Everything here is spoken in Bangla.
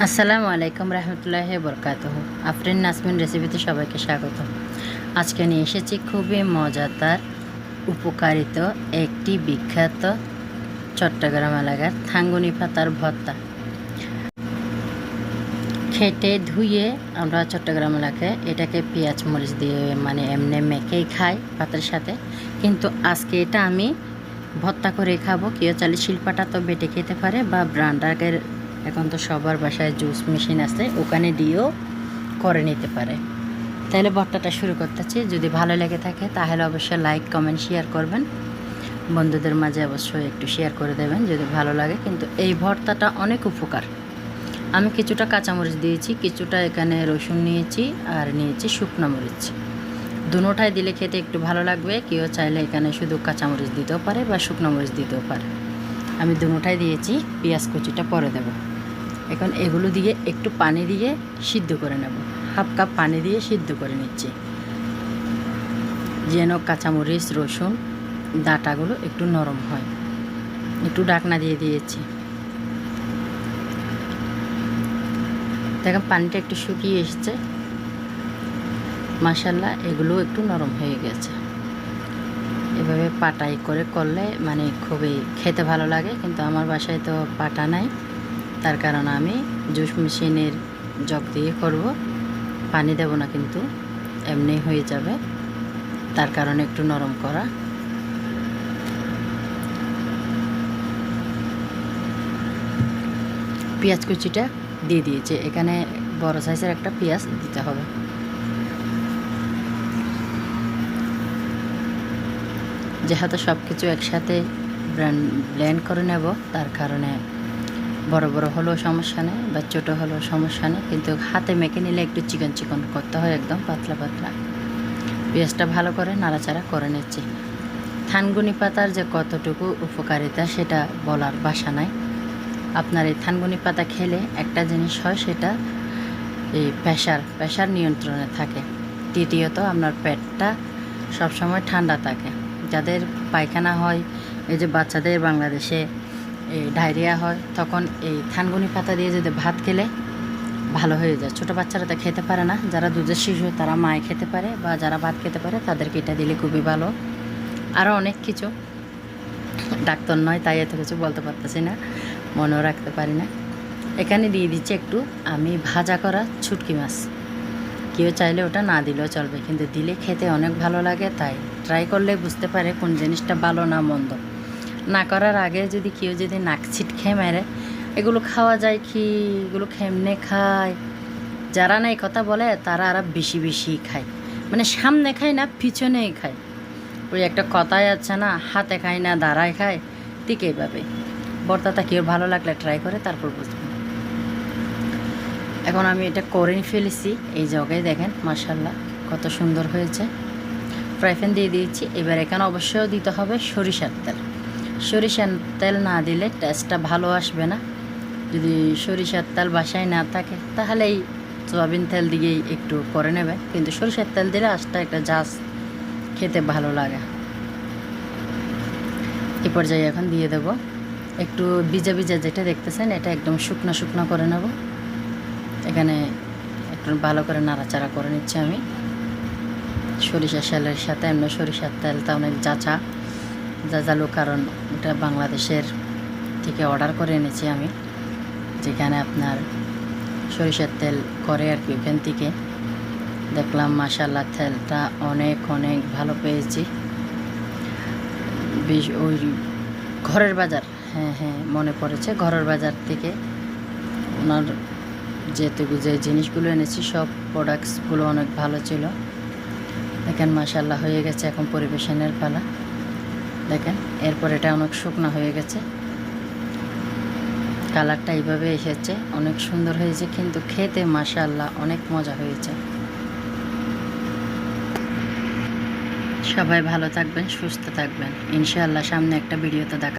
আসসালামু আলাইকুম রহমতুল্লাহি বরকাতুহু। আফরিন নাসমিন রেসিপিতে সবাইকে স্বাগত। আজকে নিয়ে এসেছি খুবই মজাদার উপকারিত একটি বিখ্যাত চট্টগ্রাম এলাকার থানকুনি পাতার ভর্তা। খেটে ধুয়ে আমরা চট্টগ্রাম এলাকায় এটাকে পেঁয়াজ মরিচ দিয়ে মানে এমনি মেখেই খাই ভাতের সাথে, কিন্তু আজকে এটা আমি ভর্তা করে খাবো। কেউ চাইলে শিলপাটা তো বেটে খেতে পারে বা ব্রান্ডারের, এখন তো সবার বাসায় জুস মেশিন আছে, ওখানে দিয়েও করে নিতে পারে। তাহলে ভর্তাটা শুরু করতেছি। যদি ভালো লেগে থাকে তাহলে অবশ্যই লাইক কমেন্ট শেয়ার করবেন, বন্ধুদের মাঝে অবশ্যই একটু শেয়ার করে দেবেন যদি ভালো লাগে। কিন্তু এই ভর্তাটা অনেক উপকার। আমি কিছুটা কাঁচামরিচ দিয়েছি, কিছুটা এখানে রসুন নিয়েছি, আর নিয়েছি শুকনো মরিচ। দুটোটাই দিলে খেতে একটু ভালো লাগবে। কেউ চাইলে এখানে শুধু কাঁচামরিচ দিতেও পারে বা শুকনো মরিচ দিতেও পারে। আমি দুটোটাই দিয়েছি। পেঁয়াজ কুচিটা পরে দেব। এখন এগুলো দিয়ে একটু পানি দিয়ে সিদ্ধ করে নেব। হাফ কাপ পানি দিয়ে সিদ্ধ করে নিচ্ছি, যেন কাঁচামরিচ রসুন ডাঁটাগুলো একটু নরম হয়। একটু ঢাকনা দিয়ে দিয়েছি। দেখেন পানিটা একটু শুকিয়ে এসছে, মাশাল্লাহ এগুলো একটু নরম হয়ে গেছে। এভাবে পাটাই করে করলে মানে খুবই খেতে ভালো লাগে, কিন্তু আমার বাসায় তো পাটা নাই, তার কারণে আমি জুস মেশিনের জগ দিয়ে করব। পানি দেব না, কিন্তু এমনি হয়ে যাবে, তার কারণে একটু নরম করা। পেঁয়াজ কুচিটা দিয়ে দিয়েছি। এখানে বড় সাইজের একটা পেঁয়াজ দিতে হবে। যেহেতু সব কিছু একসাথে ব্লেন্ড করে নেব, তার কারণে বড় বড় হলেও সমস্যা নেই বা ছোটো হলেও সমস্যা নেই, কিন্তু হাতে মেখে নিলে একটু চিকন চিকন করতে হয়, একদম পাতলা পাতলা। পেঁয়াজটা ভালো করে নাড়াচাড়া করে নিচ্ছি। থানকুনি পাতার যে কতটুকু উপকারিতা সেটা বলার ভাষা নাই। আপনার এই থানকুনি পাতা খেলে একটা জিনিস হয়, সেটা এই প্রেশার নিয়ন্ত্রণে থাকে। দ্বিতীয়ত আপনার পেটটা সবসময় ঠান্ডা থাকে। যাদের পায়খানা হয়, এই যে বাচ্চাদের বাংলাদেশে এই ডায়রিয়া হয়, তখন এই থানকুনি পাতা দিয়ে যদি ভাত খেলে ভালো হয়ে যায়। ছোটো বাচ্চারা তো খেতে পারে না, যারা দুধের শিশু তারা মায় খেতে পারে, বা যারা ভাত খেতে পারে তাদেরকে এটা দিলে খুবই ভালো। আরও অনেক কিছু, ডাক্তার নয় তাই এত কিছু বলতে পারতেছি না, মনেও রাখতে পারি না। এখানে দিয়ে দিচ্ছি একটু আমি ভাজা করা শুটকি মাছ। কেউ চাইলে ওটা না দিলেও চলবে, কিন্তু দিলে খেতে অনেক ভালো লাগে। তাই ট্রাই করলে বুঝতে পারে কোন জিনিসটা ভালো না মন্দ। না করার আগে যদি কেউ যদি নাক ছিটকে মেরে এগুলো খাওয়া যায় কি, এগুলো কেমনে খায়, যারা না এই কথা বলে তারা আরও বেশি বেশি খায়, মানে সামনে খায় না পিছনেই খায়। ওই একটা কথাই আছে না, হাতে খায় না দাঁড়ায় খায়, ঠিক এইভাবে। ভর্তাটা কেউ ভালো লাগলে ট্রাই করে তারপর বুঝবে। এখন আমি এটা করে ফেলেছি এই জগে, দেখেন মাশাল্লাহ কত সুন্দর হয়েছে। ফ্রাই প্যান দিয়ে দিয়েছি। এবার এখানে অবশ্যই দিতে হবে সরিষার তেল। সরিষার তেল না দিলে টেস্টটা ভালো আসবে না। যদি সরিষার তেল বাসায় না থাকে তাহলে এই সয়াবিন তেল দিয়েই একটু করে নেবে, কিন্তু সরিষার তেল দিলে আজটা একটা জাস খেতে ভালো লাগে। এই পর্যায়ে এখন দিয়ে দেব একটু ভিজা ভিজা, যেটা দেখতেছেন এটা একদম শুকনো শুকনো করে নেব। এখানে একটু ভালো করে নাড়াচাড়া করে নিচ্ছি আমি। সরিষার তেলের সাথে এমনি সরিষার তেলটা অনেক জাজালো, কারণ এটা বাংলাদেশের থেকে অর্ডার করে এনেছি আমি, যেখানে আপনার সরিষার তেল করে আর কি। ওখান থেকে দেখলাম মাশাল্লাহ তেলটা অনেক অনেক ভালো পেয়েছি। ওই ঘরের বাজার, হ্যাঁ মনে পড়েছে, ঘরের বাজার থেকে ওনার যে জিনিসগুলো এনেছি সব প্রোডাক্টসগুলো অনেক ভালো ছিল। দেখেন মাশাল্লাহ হয়ে গেছে। এখন পরিবেশনের পালা। দেখেন এরপর এটা অনেক শুকনো হয়ে গেছে, কালারটা এইভাবে এসেছে, অনেক সুন্দর হয়েছে, কিন্তু খেতে মাশাল্লাহ অনেক মজা হয়েছে। সবাই ভালো থাকবেন, সুস্থ থাকবেন ইনশাআল্লাহ। সামনে একটা ভিডিওতে দেখা